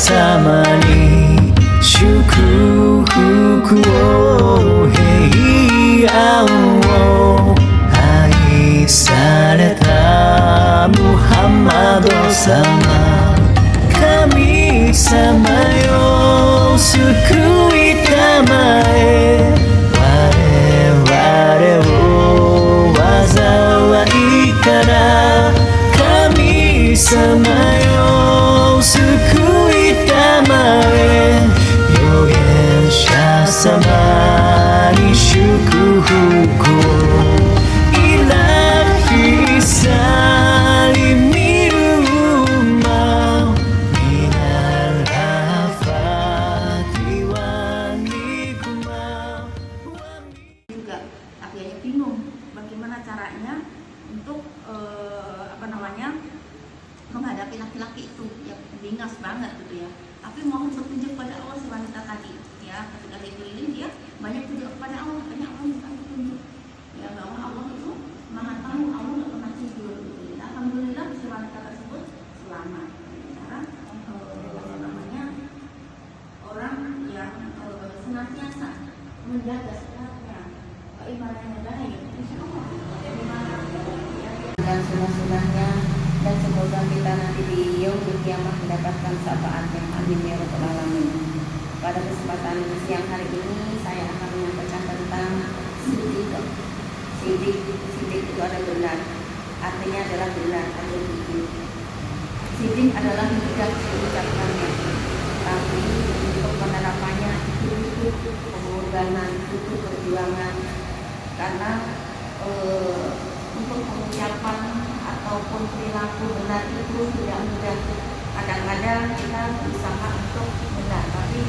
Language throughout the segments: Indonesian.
様に祝福を平安を愛されたムハンマド様神様よ救いたまえ我々を災いから神様よ救いたまえ預言者様に祝福をilahi salimi rumah minal hafati wa nikmah. Juga akhirnya bingung bagaimana caranya untuk menghadapi laki-laki itu yang bingas banget gitu ya, tapi mohon petunjuk pada Allah si wanita tadi ya. Ketika dia keliling dia banyak tunjuk kepada Allah, banyak Allah minta petunjuk ya, bahwa Allah itu maha tahu, Allah nggak pernah tidur gitu ya. Alhamdulillah si wanita tersebut selamat. Cara orang yang senantiasa menjaga sholatnya, ibadahnya baik, insya Allah dari mana ya, dan sunah-sunahnya. Dan semoga kita nanti di yaumul kiamah mendapatkan syafaatnya. Amin ya rabbal alamin. Pada kesempatan siang hari ini saya akan menyampaikan tentang sidik. Sidik itu ada benar, artinya adalah benar atau jujur. Sidik adalah tidak diucapkannya, tapi untuk penerapannya itu pengorbanan, itu perjuangan. Karena untuk pengucapan ataupun perilaku benar itu tidak mudah. Kadang-kadang kita berusaha untuk benar, tapi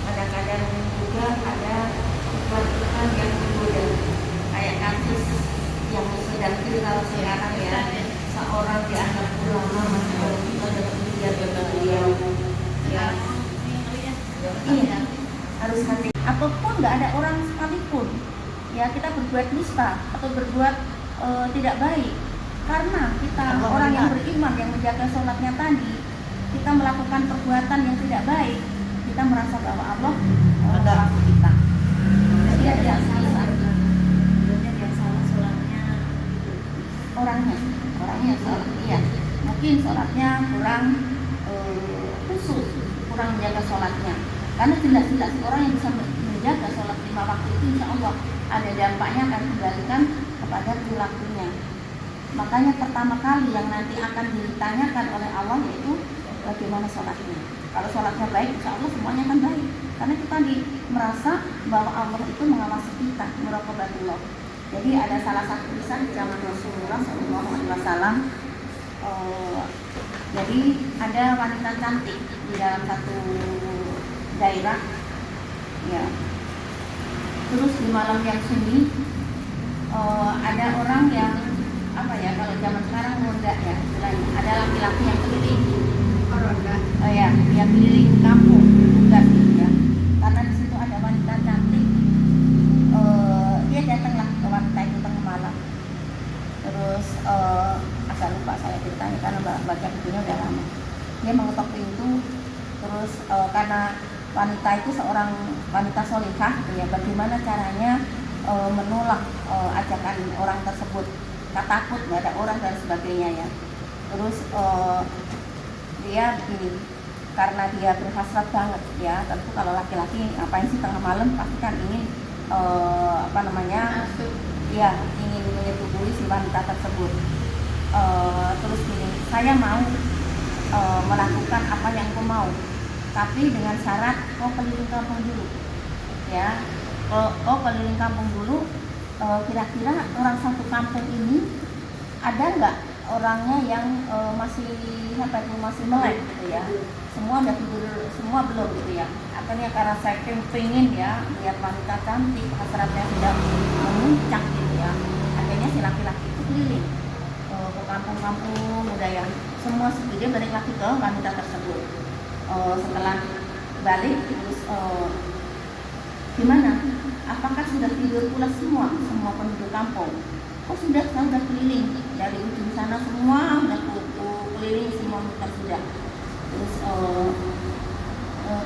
kadang-kadang juga ada iklan-iklan yang menggoda. Kayak kasus yang sedang viral sekarang ya, seorang dianggap ulama masuk kita dapat lihat beliau ya. Iya, harus hati. Apapun nggak ada orang sekalipun ya kita berbuat nista atau berbuat tidak baik. Karena kita orang yang beriman yang menjaga sholatnya tadi, kita melakukan perbuatan yang tidak baik, kita merasa bahwa Allah mengawasi kita. Jadi ada yang salah, sholatnya orangnya sholat, iya. Mungkin sholatnya kurang khusus, kurang menjaga sholatnya. Karena jelas-jelas orang yang bisa menjaga sholat 5 waktu itu insya Allah ada dampaknya akan kembalikan kepada perilakunya. Makanya pertama kali yang nanti akan ditanyakan oleh Allah yaitu bagaimana sholatnya. Kalau sholatnya baik, insya Allah semuanya akan baik. Karena kita merasa bahwa Allah itu mengawasi kita, muraqabatullah. Jadi ada salah satu kisah di zaman Rasulullah SAW. Eh, jadi ada wanita cantik di dalam satu daerah, ya. Terus di malam yang sunyi ada orang yang apa ya, kalau zaman sekarang ronda ya istilahnya, ada laki-laki yang keliling ronda, ya, yang keliling kampung tugas gitu ya. Karena di situ ada wanita cantik, dia datanglah ke wanita itu tengah malam. Terus agak lupa saya ceritanya karena baca bukunya udah lama. Dia mengetok pintu, terus karena wanita itu seorang wanita solihah gitu ya, bagaimana caranya menolak ajakan orang tersebut, takut nggak ada orang dan sebagainya ya. Terus dia begini, karena dia berhasrat banget ya, tentu kalau laki-laki ngapain sih tengah malam, pasti kan ingin ya, ingin menyetubuhi si wanita tersebut. Terus gini, saya mau melakukan apa yang kau mau, tapi dengan syarat kau keliling kampung dulu ya. Kau keliling kampung dulu, kira-kira orang satu kampung ini ada nggak orangnya yang masih melek gitu ya. Semua udah tidur semua belum gitu ya. Akhirnya karena saya pengen ya lihat wanita cantik, hasratnya sudah memuncak gitu ya, akhirnya si laki-laki itu keliling ke kampung-kampung udah yang semua dia balik lagi ke wanita tersebut. Setelah balik terus gimana? Apakah sudah tidur pula semua penduduk kampung? Oh sudah, saya sudah keliling dari ujung sana semua udah keliling semua muter sudah.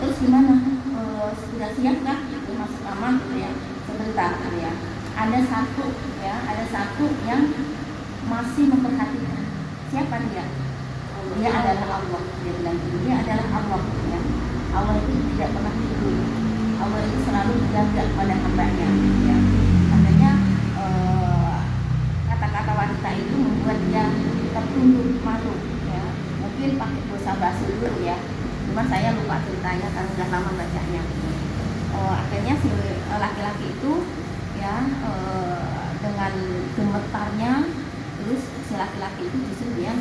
Terus gimana? Sudah siap kah? Itu masuk aman gitu ya. Sebentar gitu ya. Ada satu yang masih memperhatikan. Siapa dia? Dia adalah Allah. Dia bilang gitu. Dia adalah Allah ya. Allah itu tidak pernah tidur. Allah itu selalu menjaga pada hambanya ya. Makanya kata-kata wanita itu membuat dia tertunduk malu ya. Mungkin pakai bahasa basi dulu ya, cuman saya lupa ceritanya karena sudah lama bacanya. Akhirnya si laki-laki itu ya dengan gemetarnya, terus si laki-laki itu justru dia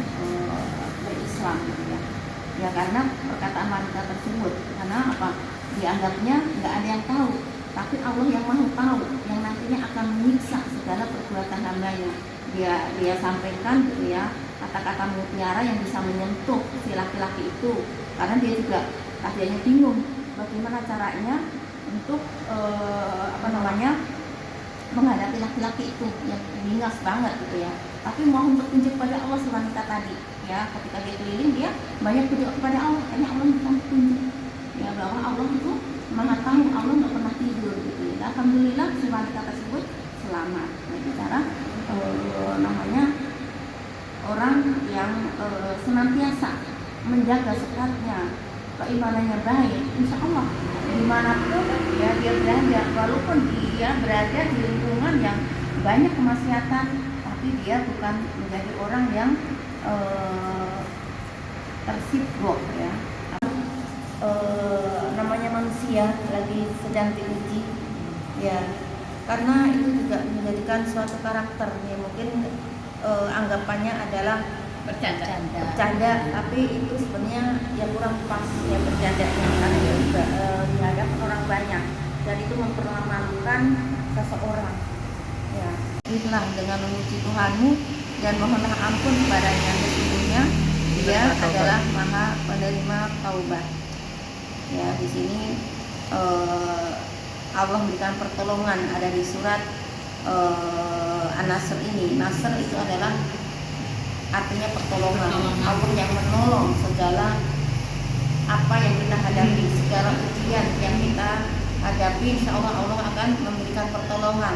berislam gitu ya. Ya karena perkataan wanita tersebut, karena apa? Dianggapnya nggak ada yang tahu, tapi Allah yang maha tahu, yang nantinya akan menyiksa segala perbuatan hambanya. Dia sampaikan gitu ya, kata-kata mutiara yang bisa menyentuh si laki-laki itu, karena dia juga tadinya bingung bagaimana caranya untuk menghadapi laki-laki itu yang bingas banget gitu ya. Tapi mohon petunjuk pada Allah si wanita tadi ya, ketika dia keliling dia banyak berdoa kepada Allah, karena Allah memberikan petunjuk ya bahwa Allah itu maha tahu, Allah nggak pernah tidur gitu ya. Alhamdulillah si wanita tersebut selamat. Nah, itu cara orang yang senantiasa menjaga sekatnya, keimanannya baik, insya Allah dimanapun ya dia berada, walaupun dia berada di lingkungan yang banyak kemaksiatan, tapi dia bukan menjadi orang yang tersibuk ya. Namanya manusia lagi sedang diuji ya, karena itu juga menjadikan suatu karakter ya. Mungkin anggapannya adalah bercanda, tapi itu sebenarnya ya kurang pas ya bercandanya, karena dia juga di hadapan orang banyak dan itu mempermalukan seseorang ya. Inilah dengan memuji Tuhanmu dan mohonlah ampun kepadanya, sesungguhnya dia adalah maha penerima taubat. Ya, di sini Allah memberikan pertolongan, ada di surat An-Nasr ini. Nasr itu adalah artinya pertolongan. Allah yang menolong segala apa yang kita hadapi, segala ujian yang kita hadapi, insya Allah Allah akan memberikan pertolongan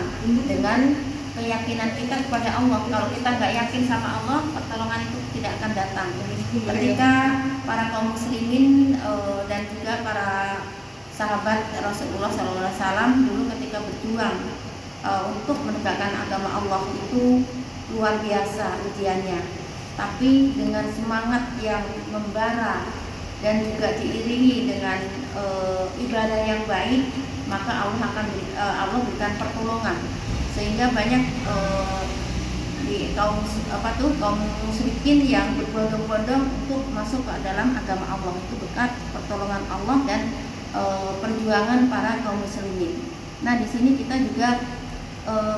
dengan keyakinan kita kepada Allah. Kalau kita nggak yakin sama Allah, pertolongan itu tidak akan datang. Ketika para kaum muslimin dan juga para sahabat Rasulullah SAW dulu ketika berjuang untuk menegakkan agama Allah itu luar biasa ujiannya, tapi dengan semangat yang membara dan juga diiringi dengan ibadah yang baik, maka Allah berikan pertolongan, sehingga banyak di kaum musyrikin yang berbondong-bondong untuk masuk ke dalam agama Allah. Itu berkat pertolongan Allah dan perjuangan para kaum muslimin. Nah, di sini kita juga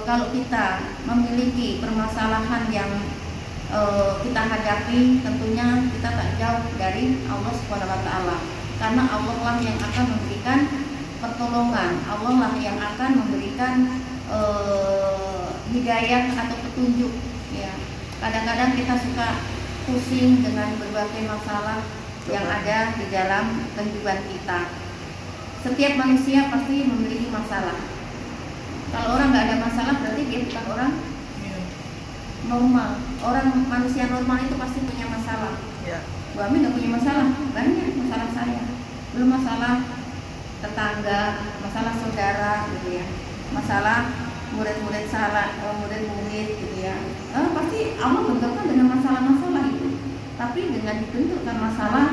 kalau kita memiliki permasalahan yang kita hadapi, tentunya kita tak jauh dari Allah Subhanahu wa taala. Karena Allah lah yang akan memberikan pertolongan, Allah lah yang akan memberikan hidayah atau petunjuk. Ya, kadang-kadang kita suka pusing dengan berbagai masalah yang ada di dalam kehidupan kita. Setiap manusia pasti memiliki masalah. Kalau orang nggak ada masalah berarti dia bukan orang normal. Orang manusia normal itu pasti punya masalah. Ya. Bu Ami nggak punya masalah, banyak masalah saya. Belum masalah tetangga, masalah saudara, gitu ya. Masalah murid-murid salah, murid-murid, gitu ya. Pasti Allah bentukkan dengan masalah-masalah itu. Tapi dengan dibentukkan masalah,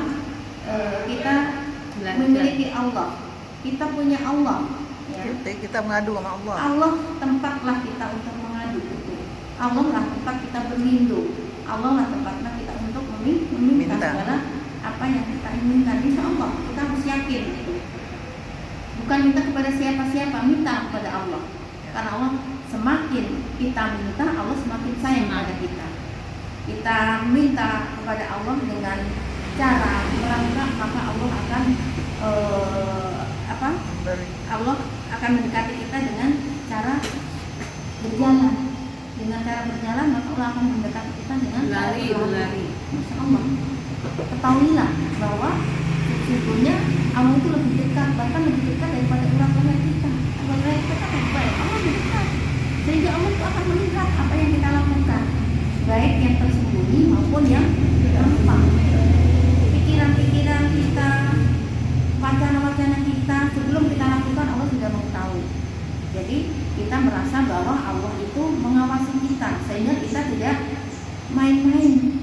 kita memiliki Allah. Kita punya Allah. Ya. Kita mengadu sama Allah. Allah tempatlah kita untuk mengadu itu. Allah lah tempat kita berlindung. Allah lah tempatnya kita untuk meminta segala apa yang kita inginkan. Insya Allah kita harus yakin itu. Bukan minta kepada siapa-siapa, minta kepada Allah. Karena Allah semakin kita minta, Allah semakin sayang kepada kita. Kita minta kepada Allah dengan cara melangkah, maka Allah akan Allah akan mendekati kita dengan cara berjalan. Dengan cara berjalan, maka Allah akan mendekati kita dengan berlari. Masya Allah. Ketahuilah bahwa sesungguhnya Allah itu lebih dekat, bahkan lebih dekat daripada urat-urat kita. Urat kita kan baik, Allah lebih dekat. Sehingga Allah itu akan melihat apa yang kita lakukan, baik yang tersembunyi maupun yang terlampak. Pikiran-pikiran kita, wacana-wacana kita, sebelum kita lakukan Allah sudah mengetahui. Jadi kita merasa bahwa Allah itu mengawasi kita, sehingga kita tidak main-main